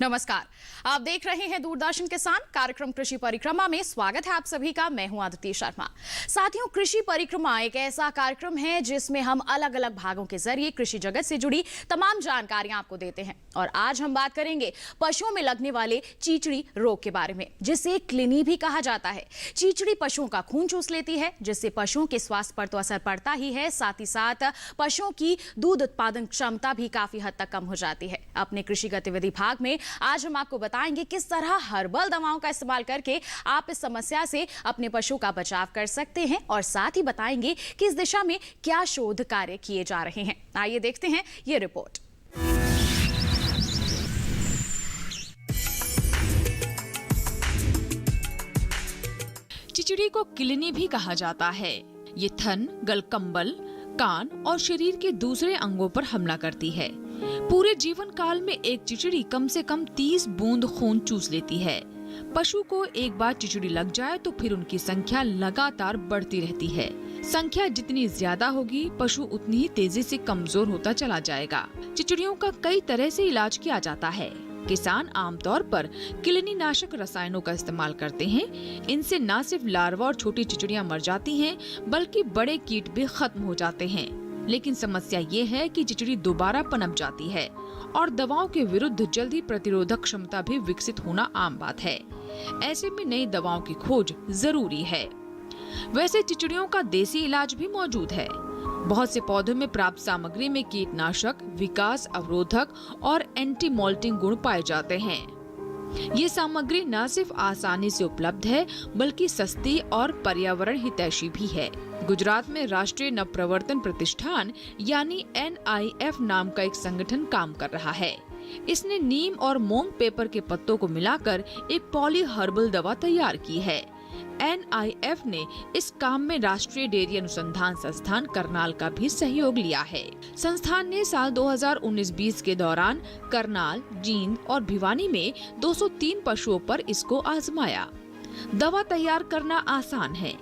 नमस्कार, आप देख रहे हैं दूरदर्शन किसान कार्यक्रम कृषि परिक्रमा में। स्वागत है आप सभी का। मैं हूं आदित्य शर्मा। साथियों, कृषि परिक्रमा एक ऐसा कार्यक्रम है जिसमें हम अलग अलग भागों के जरिए कृषि जगत से जुड़ी तमाम जानकारियां आपको देते हैं। और आज हम बात करेंगे पशुओं में लगने वाले चीचड़ी रोग के बारे में, जिसे क्लिनी भी कहा जाता है। चीचड़ी पशुओं का खून चूस लेती है, जिससे पशुओं के स्वास्थ्य पर तो असर पड़ता ही है, साथ ही साथ पशुओं की दूध उत्पादन क्षमता भी काफी हद तक कम हो जाती है। अपने कृषि गतिविधि भाग में आज हम आपको बताएंगे किस तरह हर्बल दवाओं का इस्तेमाल करके आप इस समस्या से अपने पशु का बचाव कर सकते हैं, और साथ ही बताएंगे कि इस दिशा में क्या शोध कार्य किए जा रहे हैं। आइए देखते हैं ये रिपोर्ट। चिचड़ी को किलनी भी कहा जाता है। ये थन, गलकंबल, कान और शरीर के दूसरे अंगों पर हमला करती है। पूरे जीवन काल में एक चिचड़ी कम से कम 30 बूंद खून चूस लेती है। पशु को एक बार चिचड़ी लग जाए तो फिर उनकी संख्या लगातार बढ़ती रहती है। संख्या जितनी ज्यादा होगी, पशु उतनी ही तेजी से कमजोर होता चला जाएगा। चिचड़ियों का कई तरह से इलाज किया जाता है। किसान आमतौर पर किलनी नाशक रसायनों का इस्तेमाल करते हैं। इनसे न सिर्फ लार्वा और छोटी चिचड़ियां मर जाती हैं, बल्कि बड़े कीट भी खत्म हो जाते हैं। लेकिन समस्या ये है कि चिचड़ी दोबारा पनप जाती है और दवाओं के विरुद्ध जल्दी प्रतिरोधक क्षमता भी विकसित होना आम बात है। ऐसे में नई दवाओं की खोज जरूरी है। वैसे चिचड़ियों का देसी इलाज भी मौजूद है। बहुत से पौधों में प्राप्त सामग्री में कीटनाशक, विकास अवरोधक और एंटी मोल्टिंग गुण पाए जाते हैं। ये सामग्री न सिर्फ आसानी से उपलब्ध है, बल्कि सस्ती और पर्यावरण हितैषी भी है। गुजरात में राष्ट्रीय नवप्रवर्तन प्रतिष्ठान यानी NIF नाम का एक संगठन काम कर रहा है। इसने नीम और मोंग पेपर के पत्तों को मिलाकर एक पॉली हर्बल दवा तैयार की है। NIF ने इस काम में राष्ट्रीय डेयरी अनुसंधान संस्थान करनाल का भी सहयोग लिया है। संस्थान ने साल 2019-20 के दौरान करनाल, जींद और भिवानी में 203 पशुओं पर इसको आजमाया। दवा तैयार करना आसान है।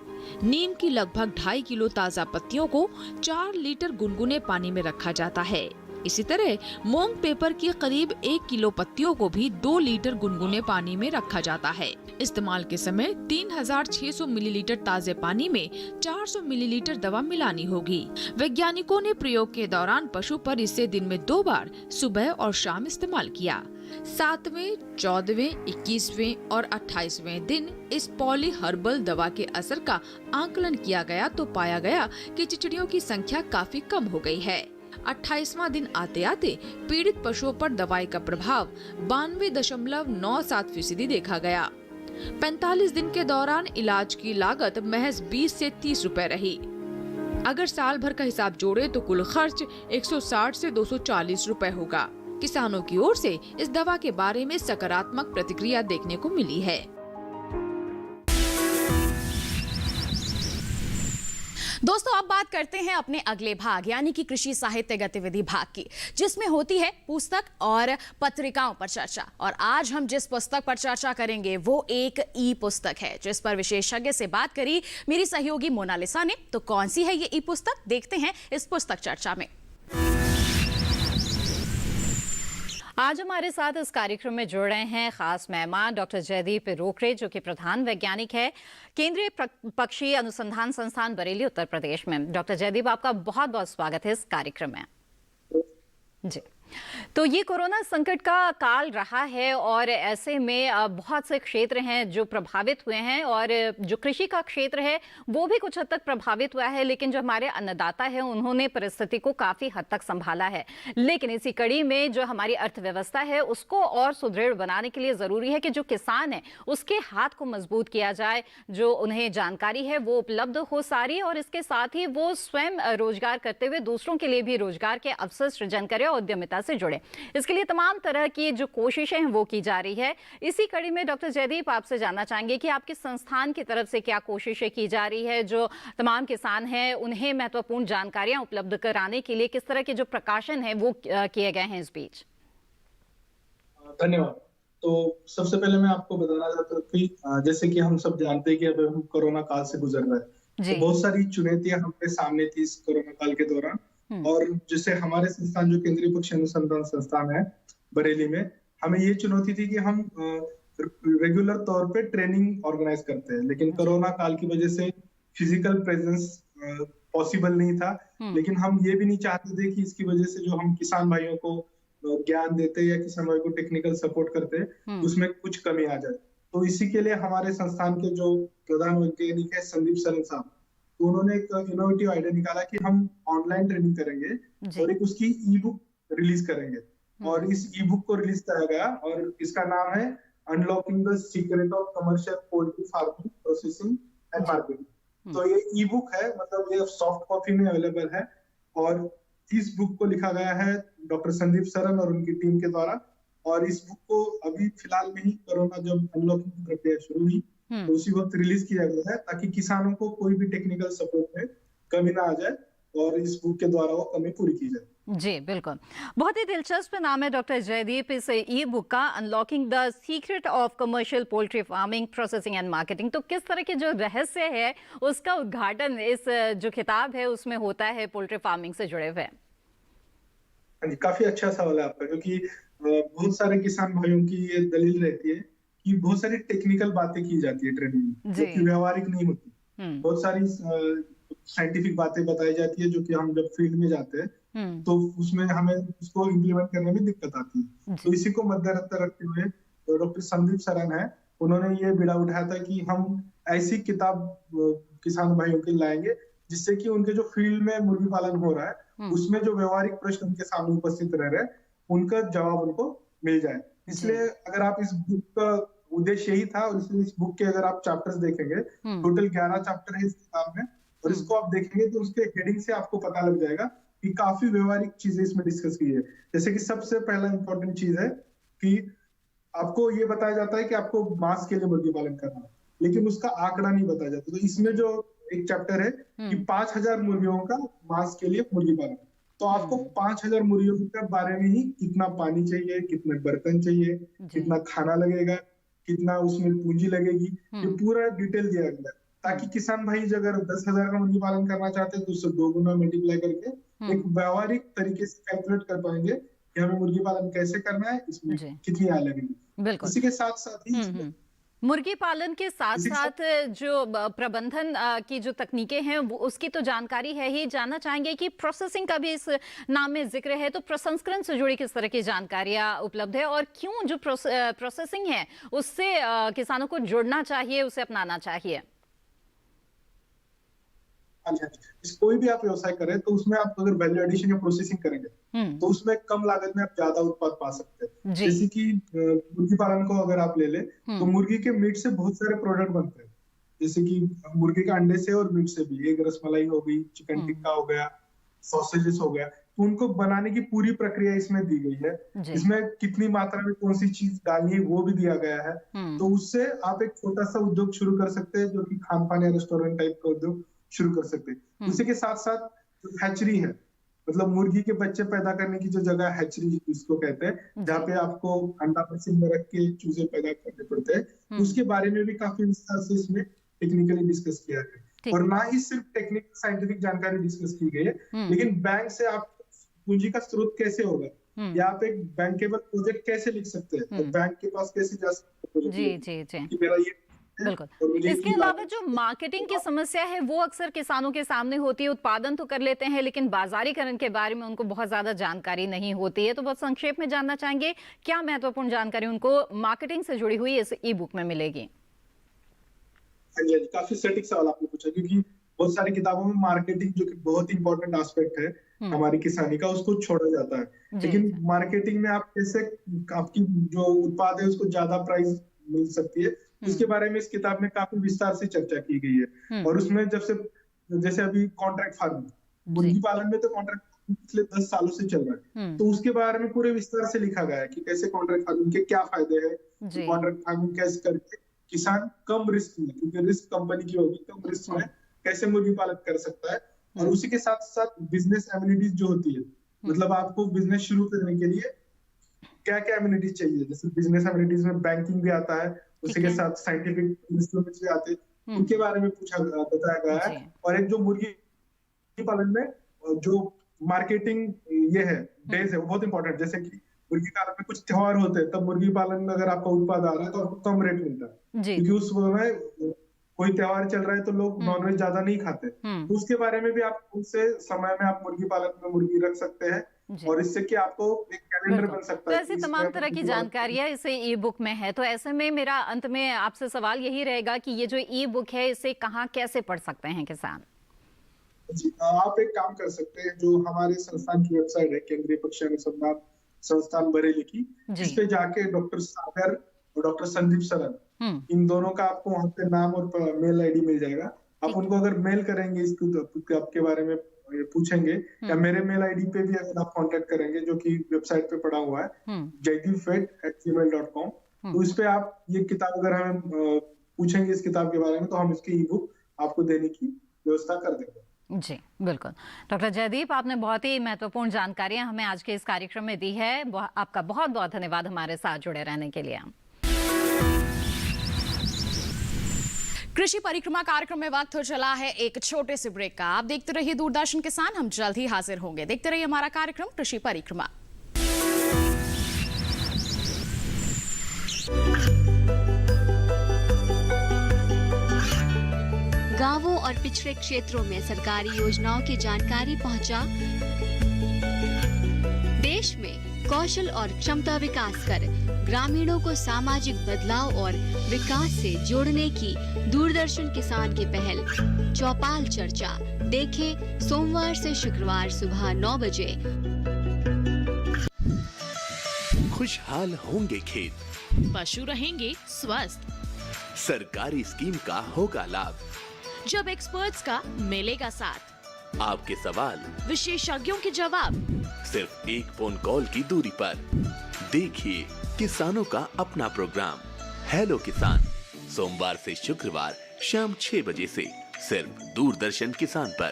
नीम की लगभग 2.5 किलो ताज़ा पत्तियों को 4 लीटर गुनगुने पानी में रखा जाता है। इसी तरह मोंग पेपर की करीब 1 किलो पत्तियों को भी 2 लीटर गुनगुने पानी में रखा जाता है। इस्तेमाल के समय 3600 मिलीलीटर ताज़े पानी में 400 मिलीलीटर दवा मिलानी होगी। वैज्ञानिकों ने प्रयोग के दौरान पशु पर इसे दिन में 2 बार सुबह और शाम इस्तेमाल किया। 7वें, 14वें, 21वें और 28वें दिन इस पॉली हर्बल दवा के असर का आकलन किया गया तो पाया गया कि चिचड़ियों की संख्या काफी कम हो गई है। 28वां दिन आते आते पीड़ित पशुओं पर दवाई का प्रभाव 92.97% देखा गया। 45 दिन के दौरान इलाज की लागत महज 20 से 30 रुपए रही। अगर साल भर का हिसाब जोड़े तो कुल खर्च 160 से 240 रुपए होगा। किसानों की ओर से इस दवा के बारे में सकारात्मक प्रतिक्रिया देखने को मिली है। दोस्तों, अब बात करते हैं अपने अगले भाग यानी कि कृषि साहित्य गतिविधि भाग की, जिसमें होती है पुस्तक और पत्रिकाओं पर चर्चा। और आज हम जिस पुस्तक पर चर्चा करेंगे वो एक ई पुस्तक है, जिस पर विशेषज्ञ से बात करी मेरी सहयोगी मोनालिसा ने। तो कौन सी है ये ई पुस्तक, देखते हैं इस पुस्तक चर्चा में। आज हमारे साथ इस कार्यक्रम में जुड़ रहे हैं खास मेहमान डॉक्टर जयदीप रोकरे, जो कि प्रधान वैज्ञानिक है केंद्रीय पक्षी अनुसंधान संस्थान बरेली, उत्तर प्रदेश में। डॉक्टर जयदीप, आपका बहुत बहुत स्वागत है इस कार्यक्रम में। जी, तो ये कोरोना संकट का काल रहा है और ऐसे में बहुत से क्षेत्र हैं जो प्रभावित हुए हैं, और जो कृषि का क्षेत्र है वो भी कुछ हद तक प्रभावित हुआ है। लेकिन जो हमारे अन्नदाता हैं उन्होंने परिस्थिति को काफ़ी हद तक संभाला है। लेकिन इसी कड़ी में जो हमारी अर्थव्यवस्था है उसको और सुदृढ़ बनाने के लिए ज़रूरी है कि जो किसान है उसके हाथ को मजबूत किया जाए, जो उन्हें जानकारी है वो उपलब्ध हो सारी, और इसके साथ ही वो स्वयं रोजगार करते हुए दूसरों के लिए भी रोजगार के अवसर सृजन करें और उद्यमिता से जुड़े। इसके लिए तमाम तरह की जो कोशिशें हैं वो की जा रही है। इसी कड़ी में डॉक्टर जयदीप, आपसे जानना चाहेंगे कि आपके संस्थान की तरफ से क्या कोशिशें की जा रही है, जो तमाम किसान हैं उन्हें महत्वपूर्ण जानकारियां उपलब्ध कराने के लिए किस तरह के जो प्रकाशन है वो किए गए हैं इस बीच। धन्यवाद। तो सबसे पहले मैं आपको बताना चाहता हूँ कि जैसे कि हम सब जानते हैं कि अब हम कोरोना काल से गुजर रहे हैं, तो बहुत सारी चुनौतियां हमारे सामने थी इस कोरोना काल के दौरान। और जैसे हमारे संस्थान जो केंद्रीय पक्षी अनुसंधान संस्थान है बरेली में, हमें ये चुनौती थी कि हम रेगुलर तौर पे ट्रेनिंग ऑर्गेनाइज करते हैं, लेकिन कोरोना काल की वजह से फिजिकल प्रेजेंस पॉसिबल नहीं था। लेकिन हम ये भी नहीं चाहते थे कि इसकी वजह से जो हम किसान भाइयों को ज्ञान देते या किसान भाइयों को टेक्निकल सपोर्ट करते उसमें कुछ कमी आ जाए। तो इसी के लिए हमारे संस्थान के जो प्रधान वैज्ञानिक है संदीप सरन साहब, तो उन्होंने एक इनोवेटिव आइडिया निकाला कि हम ऑनलाइन ट्रेनिंग करेंगे और एक उसकी ई बुक रिलीज करेंगे। और इस ई बुक को रिलीज किया गया और इसका नाम है unlocking the secret of commercial poultry farming processing and marketing. तो ये ई बुक है, मतलब ये सॉफ्ट कॉपी में अवेलेबल है और इस बुक को लिखा गया है डॉक्टर संदीप सरन और उनकी टीम के द्वारा। और इस बुक को अभी फिलहाल में ही कोरोना जब अनलॉकिंग की प्रक्रिया शुरू हुई तो उसी वक्त रिलीज किया गया है, ताकि किसानों को कोई भी टेक्निकल सपोर्ट में कमी ना आ जाए और इस बुक के द्वारा वो कमी पूरी की जाए। जी बिल्कुल, बहुत ही दिलचस्प नाम है डॉक्टर जयदीप इस ई बुक का, unlocking the secret of commercial poultry farming processing and marketing. तो किस तरह के जो रहस्य है उसका उद्घाटन इस जो किताब है उसमें होता है पोल्ट्री फार्मिंग से जुड़े हुए? काफी अच्छा सवाल है आपका, क्योंकि बहुत सारे किसान भाइयों की ये दलील रहती है कि बहुत सारी टेक्निकल बातें की जाती है ट्रेनिंग में जो कि व्यवहारिक नहीं होती। बहुत सारी साइंटिफिक बातें बताई जाती है जो कि हम जब फील्ड में जाते हैं तो उसमें हमें उसको इम्प्लीमेंट करने में दिक्कत आती है। तो इसी को मद्देनजर रखते हुए डॉक्टर संदीप सरन है, उन्होंने ये बीड़ा उठाया था कि हम ऐसी किताब किसान भाइयों के लाएंगे जिससे कि उनके जो फील्ड में मुर्गी पालन हो रहा है उसमें जो व्यवहारिक प्रश्न उनके सामने उपस्थित रह रहे हैं उनका जवाब उनको मिल जाए। इसलिए अगर आप इस बुक का उद्देश्य यही था, और इसलिए इस बुक के अगर आप चैप्टर्स देखेंगे, टोटल 11 चैप्टर है इस किताब में, और इसको आप देखेंगे तो उसके हेडिंग से आपको पता लग जाएगा कि काफी व्यवहारिक चीजें इसमें डिस्कस की है। जैसे कि सबसे पहला इंपॉर्टेंट चीज है कि आपको ये बताया जाता है कि आपको मांस के लिए मुर्गी पालन करना है, लेकिन उसका आंकड़ा नहीं बताया जाता। तो इसमें जो एक चैप्टर है कि 5000 मुर्गियों का मांस के लिए मुर्गी पालन, तो आपको 5000 मुर्गियों के बारे में ही कितना पानी चाहिए, कितने बर्तन चाहिए, कितना खाना लगेगा, कितना उसमें पूंजी लगेगी, ये पूरा डिटेल दिया गया है, ताकि किसान भाई अगर 10,000 का मुर्गी पालन करना चाहते हैं तो उससे 2 गुना मल्टीप्लाई करके एक व्यवहारिक तरीके से कैलकुलेट कर पाएंगे कि हमें मुर्गी पालन कैसे करना है, इसमें कितनी आय लगेगी। बिल्कुल। इसी के साथ साथ ही मुर्गी पालन के साथ साथ जो प्रबंधन की जो तकनीकें हैं वो उसकी तो जानकारी है ही, जानना चाहेंगे कि प्रोसेसिंग का भी इस नाम में जिक्र है, तो प्रसंस्करण से जुड़ी किस तरह की जानकारियां उपलब्ध है और क्यों जो प्रोसेसिंग है उससे किसानों को जुड़ना चाहिए, उसे अपनाना चाहिए? कोई भी आप व्यवसाय करें तो उसमें आप अगर वैल्यू एडिशन या प्रोसेसिंग करेंगे तो उसमें कम लागत में आप ज्यादा उत्पाद पा सकते हैं। जैसे कि मुर्गी पालन को अगर आप ले ले तो मुर्गी के मीट से बहुत सारे प्रोडक्ट बनते हैं, जैसे कि मुर्गी के अंडे से और मीट से भी, एक रसमलाई हो गई, चिकन टिक्का हो गया, सॉसेजेस हो गया, तो उनको बनाने की पूरी प्रक्रिया इसमें दी गई है। इसमें कितनी मात्रा में कौन सी चीज डालनी है वो भी दिया गया है। तो उससे आप एक छोटा सा उद्योग शुरू कर सकते हैं, जो कि खान पान या रेस्टोरेंट टाइप का उद्योग शुरू कर सकते हैं। उसी के साथ साथ जो हैचरी है, मतलब मुर्गी के बच्चे पैदा करने की जो जगह हैचरी इसको कहते हैं, जहाँ पे आपको अंडा मशीन में रख के चूजे पैदा करने पड़ते हैं, उसके बारे में भी काफी विस्तार से इसमें टेक्निकली डिस्कस किया है। और ना ही सिर्फ टेक्निकल साइंटिफिक जानकारी डिस्कस की गई है, लेकिन बैंक से आप पूंजी का स्रोत कैसे होगा या आप एक बैंकेबल प्रोजेक्ट कैसे लिख सकते हैं, तो बैंक के पास कैसे जा सकते हैं, मेरा ये बिल्कुल। इसके अलावा जो मार्केटिंग की समस्या है वो अक्सर किसानों के सामने होती है। उत्पादन तो कर लेते हैं लेकिन बाजारीकरण के बारे में उनको बहुत ज्यादा जानकारी नहीं होती है। तो बहुत संक्षेप में जानना चाहेंगे क्या महत्वपूर्ण जानकारी उनको मार्केटिंग से जुड़ी हुई इस ई बुक में मिलेगी? काफी सटीक सवाल आपने पूछा, क्योंकि बहुत सारी किताबों में मार्केटिंग जो कि बहुत इंपॉर्टेंट एस्पेक्ट है हमारी किसानी का, उसको छोड़ा जाता है। लेकिन मार्केटिंग में आप कैसे आपकी जो उत्पाद है उसको ज्यादा प्राइस मिल सकती है, उसके बारे में इस किताब में काफी विस्तार से चर्चा की गई है। और उसमें जैसे अभी कॉन्ट्रैक्ट फार्मिंग, मुर्गी पालन में तो कॉन्ट्रैक्ट पिछले 10 सालों से चल रहा है, तो उसके बारे में पूरे विस्तार से लिखा गया है कि कैसे कॉन्ट्रैक्ट फार्मिंग के क्या फायदे हैं, कॉन्ट्रैक्ट फार्मिंग कैसे करके किसान कम रिस्क में, क्योंकि रिस्क कंपनी की होगी, कम रिस्क में कैसे मुर्गी पालन कर सकता है। और उसी के साथ साथ बिजनेस एमिनिटीज जो होती है, मतलब आपको बिजनेस शुरू करने के लिए क्या क्या एमिनिटीज चाहिए, जैसे बिजनेस एमिनिटीज में बैंकिंग भी आता है, उसी के साथ साइंटिफिक इंस्ट्रूमेंट्स भी आते हैं, उनके बारे में बताया गया है। और एक जो मुर्गी पालन में जो मार्केटिंग ये है डेज है वो बहुत इंपॉर्टेंट, जैसे कि मुर्गी पालन में कुछ त्योहार होते हैं, तब मुर्गी पालन में अगर आपका उत्पाद आ रहा है तो आपको कम रेट मिलता है, क्योंकि उस समय कोई त्योहार चल रहा है तो लोग नॉनवेज ज्यादा नहीं खाते। तो उसके बारे में भी आप उनसे समय में आप मुर्गी पालन में मुर्गी रख सकते हैं, और इससे कि आपको एक कैलेंडर बन सकता तो है। ऐसी तमाम तरह की जानकारियां इसे ई बुक में है। तो ऐसे में मेरा अंत में आपसे सवाल यही रहेगा कि ये जो ई बुक है इसे कहाँ कैसे पढ़ सकते हैं किसान? जी, आप एक काम कर सकते हैं, जो हमारे संस्थान की वेबसाइट है केंद्रीय पक्षी अनुसंधान संस्थान बरेली की, इस पे जाके डॉक्टर सागर और डॉक्टर संदीप सरन, इन दोनों का आपको वहाँ पे नाम और मेल आईडी मिल जाएगा। आप उनको अगर मेल करेंगे इस किताब के बारे में पूछेंगे, या मेरे मेल आईडी पे भी अगर आप कांटेक्ट करेंगे जो कि वेबसाइट पे पड़ा हुआ है jaideepvet@gmail.com, तो इस पे आप ये किताब अगर हमें पूछेंगे इस किताब के बारे में, तो हम इसकी ई बुक आपको देने की व्यवस्था कर देंगे। जी बिल्कुल। डॉक्टर जयदीप, आपने बहुत ही महत्वपूर्ण जानकारियां हमें आज के इस कार्यक्रम में दी है। आपका बहुत बहुत धन्यवाद हमारे साथ जुड़े रहने के लिए। कृषि परिक्रमा कार्यक्रम में वक्त हो चला है एक छोटे से ब्रेक का। आप देखते रहिए दूरदर्शन किसान, हम जल्द ही हाजिर होंगे। देखते रहिए हमारा कार्यक्रम कृषि परिक्रमा। गांवों और पिछड़े क्षेत्रों में सरकारी योजनाओं की जानकारी पहुंचा। देश में कौशल और क्षमता विकास कर ग्रामीणों को सामाजिक बदलाव और विकास से जोड़ने की दूरदर्शन किसान की पहल चौपाल चर्चा देखें सोमवार से शुक्रवार सुबह 9 बजे। खुशहाल होंगे खेत, पशु रहेंगे स्वस्थ, सरकारी स्कीम का होगा लाभ, जब एक्सपर्ट्स का मिलेगा साथ, आपके सवाल विशेषज्ञों के जवाब, सिर्फ एक फोन कॉल की दूरी पर। देखिए किसानों का अपना प्रोग्राम हेलो किसान, सोमवार से शुक्रवार शाम 6 बजे से सिर्फ दूरदर्शन किसान पर।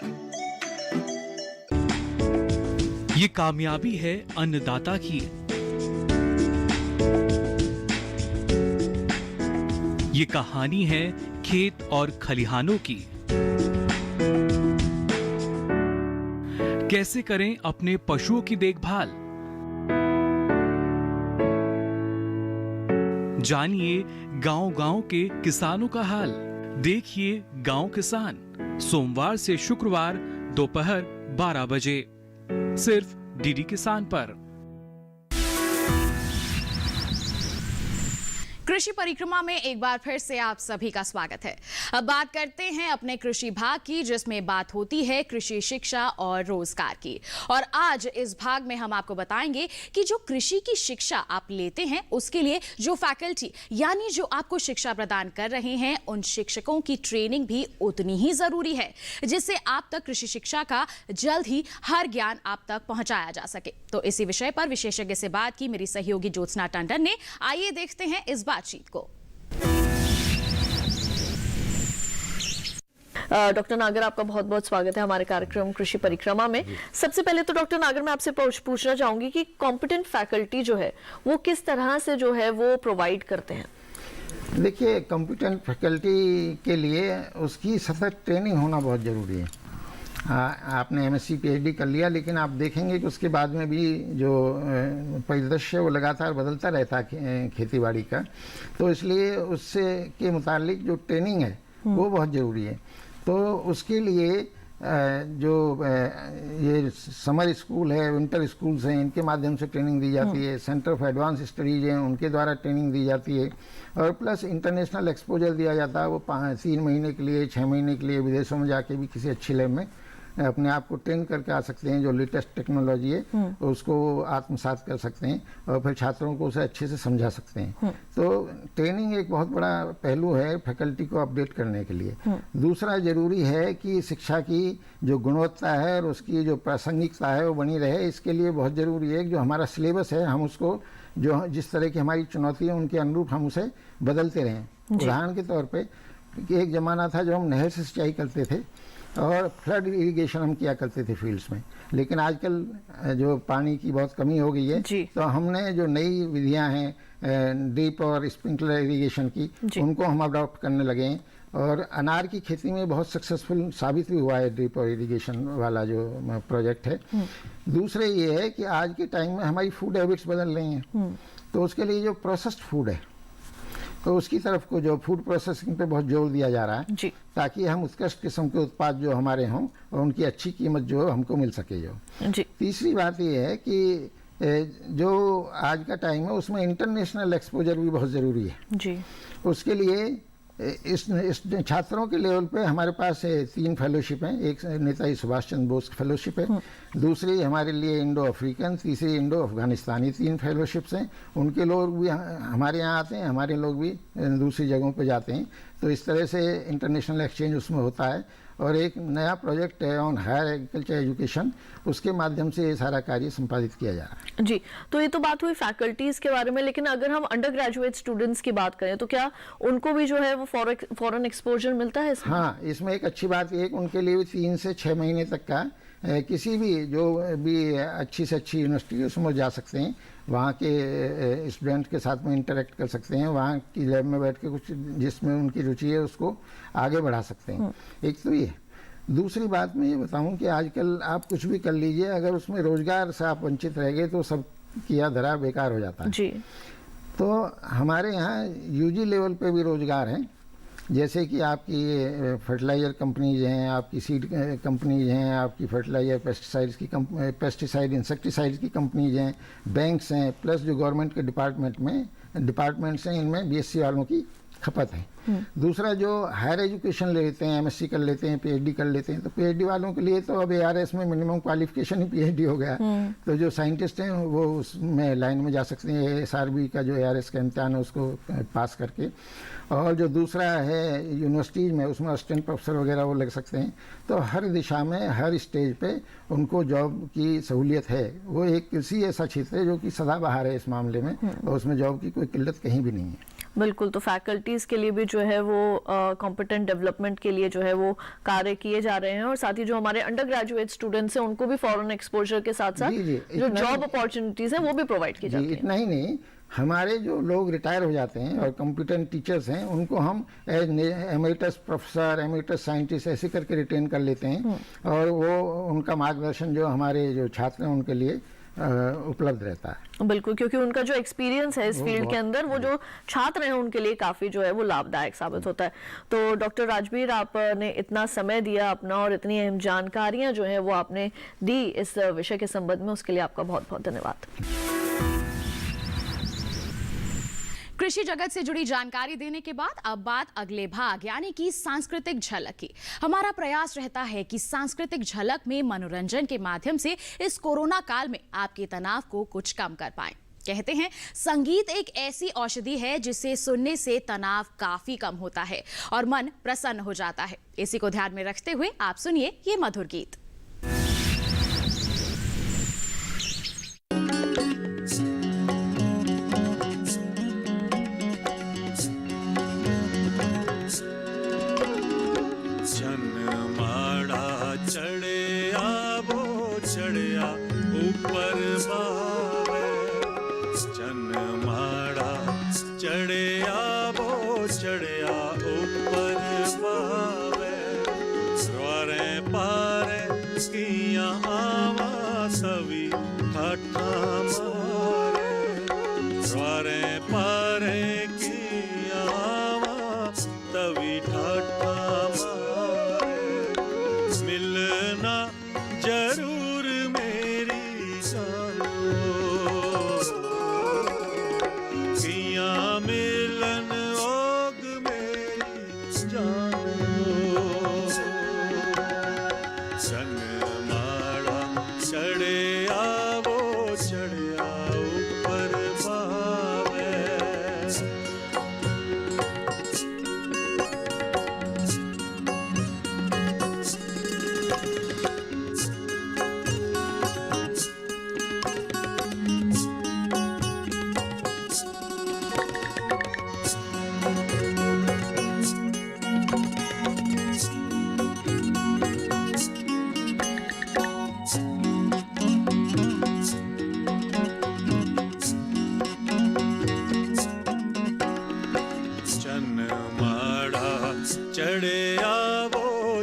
ये कामयाबी है अन्नदाता की, ये कहानी है खेत और खलिहानों की। कैसे करें अपने पशुओं की देखभाल, जानिए गांव-गांव के किसानों का हाल। देखिए गांव किसान, सोमवार से शुक्रवार दोपहर 12 बजे सिर्फ डीडी किसान पर। कृषि परिक्रमा में एक बार फिर से आप सभी का स्वागत है। अब बात करते हैं अपने कृषि भाग की, जिसमें बात होती है कृषि शिक्षा और रोजगार की। और आज इस भाग में हम आपको बताएंगे कि जो कृषि की शिक्षा आप लेते हैं उसके लिए जो फैकल्टी यानी जो आपको शिक्षा प्रदान कर रहे हैं, उन शिक्षकों की ट्रेनिंग भी उतनी ही जरूरी है, जिससे आप तक कृषि शिक्षा का जल्द ही हर ज्ञान आप तक पहुंचाया जा सके। तो इसी विषय पर विशेषज्ञ से बात की मेरी सहयोगी ज्योत्सना टंडन ने। आइए देखते हैं इस बातचीत को। डॉक्टर नागर, आपका बहुत बहुत स्वागत है हमारे कार्यक्रम कृषि परिक्रमा में। सबसे पहले तो डॉक्टर नागर, मैं आपसे पूछना चाहूंगी कि कॉम्पिटेंट फैकल्टी जो है वो किस तरह से जो है वो प्रोवाइड करते हैं? देखिए, कॉम्पिटेंट फैकल्टी के लिए उसकी सतत ट्रेनिंग होना बहुत ज़रूरी है। आपने एमएससी पीएचडी कर लिया, लेकिन आप देखेंगे कि उसके बाद में भी जो परिदृश्य वो लगातार बदलता रहता है खेतीबाड़ी का, तो इसलिए उससे के मुतालिक जो ट्रेनिंग है वो बहुत ज़रूरी है। तो उसके लिए जो ये समर स्कूल है, विंटर स्कूल्स हैं, इनके माध्यम से ट्रेनिंग दी जाती है। सेंटर ऑफ एडवांस स्टडीज हैं, उनके द्वारा ट्रेनिंग दी जाती है। और प्लस इंटरनेशनल एक्सपोजर दिया जाता है। वो 3 महीने के लिए, 6 महीने के लिए विदेशों में जाके भी किसी अच्छी लैब में अपने आप को ट्रेन करके आ सकते हैं। जो लेटेस्ट टेक्नोलॉजी है उसको आत्मसात कर सकते हैं और फिर छात्रों को उसे अच्छे से समझा सकते हैं। तो ट्रेनिंग एक बहुत बड़ा पहलू है फैकल्टी को अपडेट करने के लिए। दूसरा ज़रूरी है कि शिक्षा की जो गुणवत्ता है और उसकी जो प्रासंगिकता है वो बनी रहे। इसके लिए बहुत ज़रूरी है कि जो हमारा सिलेबस है हम उसको जो जिस तरह की हमारी चुनौती है उनके अनुरूप हम उसे बदलते रहें। उदाहरण के तौर पे एक ज़माना था जो हम नहर से सिंचाई करते थे और फ्लड इरिगेशन हम किया करते थे फील्ड्स में, लेकिन आजकल जो पानी की बहुत कमी हो गई है, तो हमने जो नई विधियां हैं ड्रिप और स्प्रिंकलर इरिगेशन की, उनको हम अडॉप्ट करने लगे हैं। और अनार की खेती में बहुत सक्सेसफुल साबित भी हुआ है ड्रिप और इरिगेशन वाला जो प्रोजेक्ट है। दूसरे ये है कि आज के टाइम में हमारी फूड हैबिट्स बदल रही हैं, तो उसके लिए जो प्रोसेस्ड फूड है तो उसकी तरफ को जो फूड प्रोसेसिंग पे बहुत जोर दिया जा रहा है जी। ताकि हम उत्कृष्ट किस्म के उत्पाद जो हमारे हों और उनकी अच्छी कीमत जो हमको मिल सके जो। जी। तीसरी बात ये है कि जो आज का टाइम है उसमें इंटरनेशनल एक्सपोजर भी बहुत ज़रूरी है जी। उसके लिए इस छात्रों के लेवल पे हमारे पास 3 फेलोशिप हैं। एक नेताजी सुभाष चंद्र बोस की फेलोशिप है, दूसरी हमारे लिए इंडो अफ्रीकन, तीसरी इंडो अफगानिस्तानी 3 फेलोशिप्स हैं। उनके लोग भी हमारे यहाँ आते हैं, हमारे लोग भी दूसरी जगहों पे जाते हैं, तो इस तरह से इंटरनेशनल एक्सचेंज उसमें होता है। और एक नया प्रोजेक्ट है ऑन हायर एग्रीकल्चर एजुकेशन, उसके माध्यम से ये सारा कार्य संपादित किया जा रहा है। जी, तो ये तो बात हुई फैकल्टीज के बारे में, लेकिन अगर हम अंडर ग्रेजुएट स्टूडेंट्स की बात करें तो क्या उनको भी जो है वो फॉरेन एक्सपोजर मिलता है इसमें? हाँ, इसमें एक अच्छी बात ये उनके लिए 3 से 6 महीने तक का किसी भी जो भी अच्छी से अच्छी यूनिवर्सिटी उसमें जा सकते हैं, वहाँ के स्टूडेंट के साथ में इंटरेक्ट कर सकते हैं, वहाँ की लैब में बैठ के कुछ जिसमें उनकी रुचि है उसको आगे बढ़ा सकते हैं। एक तो ये। दूसरी बात मैं ये बताऊं कि आजकल आप कुछ भी कर लीजिए, अगर उसमें रोजगार से आप वंचित रह गए तो सब किया धरा बेकार हो जाता है। जी। तो हमारे यहाँ यूजी लेवल पे भी रोजगार हैं, जैसे कि आपकी फर्टिलाइज़र कंपनीज हैं, आपकी सीड कंपनीज हैं, आपकी फर्टिलाइज़र पेस्टिसाइड इंसेक्टिसाइड्स की कंपनीज हैं, बैंक्स हैं, प्लस जो गवर्नमेंट के डिपार्टमेंट्स हैं, इनमें बीएससी वालों की खपत है। दूसरा जो हायर एजुकेशन ले लेते हैं, एमएससी कर लेते हैं, पीएचडी कर लेते हैं, तो पीएचडी वालों के लिए तो अब एआरएस में मिनिमम क्वालिफिकेशन ही पीएचडी हो गया। तो जो साइंटिस्ट हैं वो उसमें लाइन में जा सकते हैं, एसआरबी का जो एआरएस का इम्तिहान है उसको पास करके। और जो दूसरा है यूनिवर्सिटीज़ में, उसमें असिस्टेंट प्रोफेसर वगैरह वो लग सकते हैं। तो हर दिशा में हर स्टेज पे उनको जॉब की सहूलियत है। वो एक कृषि ऐसा क्षेत्र है जो कि सदाबहार है इस मामले में, और उसमें जॉब की कोई किल्लत कहीं भी नहीं है। बिल्कुल, तो फैकल्टीज के लिए भी जो है वो कॉम्पिटेंट डेवलपमेंट के लिए जो है वो कार्य किए जा रहे हैं, और साथ ही जो हमारे अंडर ग्रेजुएट स्टूडेंट्स हैं उनको भी फॉरेन एक्सपोजर के साथ साथ जो जॉब अपॉर्चुनिटीज हैं वो भी प्रोवाइड की जाती है। इतना ही नहीं, हमारे जो लोग रिटायर हो जाते हैं और कॉम्पिटेंट टीचर्स हैं उनको हम एमेरिटस प्रोफेसर, एमेरिटस साइंटिस्ट ऐसे करके रिटेन कर लेते हैं, और वो उनका मार्गदर्शन जो हमारे जो छात्र हैं उनके लिए उपलब्ध रहता है। बिल्कुल, क्योंकि उनका जो एक्सपीरियंस है इस फील्ड के अंदर, वो जो छात्र हैं उनके लिए काफी जो है वो लाभदायक साबित होता है। तो डॉक्टर राजबीर, आपने इतना समय दिया अपना और इतनी अहम जानकारियां जो है वो आपने दी इस विषय के संबंध में, उसके लिए आपका बहुत बहुत धन्यवाद। कृषि जगत से जुड़ी जानकारी देने के बाद अब बात अगले भाग यानी कि सांस्कृतिक झलक की। हमारा प्रयास रहता है कि सांस्कृतिक झलक में मनोरंजन के माध्यम से इस कोरोना काल में आपके तनाव को कुछ कम कर पाएं। कहते हैं संगीत एक ऐसी औषधि है जिसे सुनने से तनाव काफी कम होता है और मन प्रसन्न हो जाता है। इसी को ध्यान में रखते हुए आप सुनिए ये मधुर गीत। ऊपर बावे चनमाड़ा चढ़िया वो चढ़िया ऊपर बावे स्वारे पारे किया आवा सभी ठाठा मारे स्वारे पारे किया आवा तभी ठाठा मारे मिलना जरूर मिलन ओग मेरी जानो सन माड़ा चढ़िया वो चढ़िया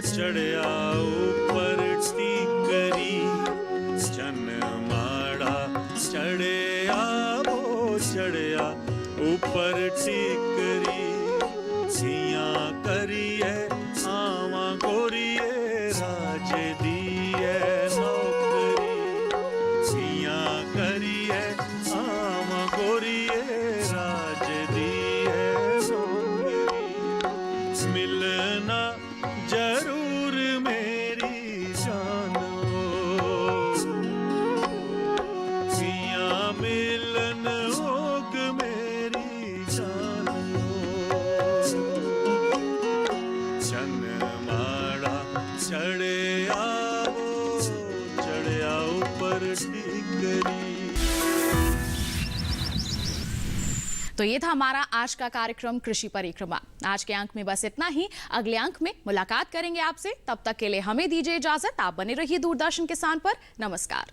चढ़या ऊपर टीकरी जनमाड़ा चढ़या वो चढ़या ऊपर टीकरी सिया करिए आवा गोरिए राज दिए नौकरी सिया करिए आवा गोरिए राज दिए नौकरी मिलना जरूर मेरी जानो सिया मिलन होग मेरी जानो जनमाड़ा चढ़या वो चढ़या ऊपर टिकरी। तो ये था हमारा आज का कार्यक्रम कृषि परिक्रमा। आज के अंक में बस इतना ही। अगले अंक में मुलाकात करेंगे आपसे। तब तक के लिए हमें दीजिए इजाजत। आप बने रहिए दूरदर्शन किसान पर। नमस्कार।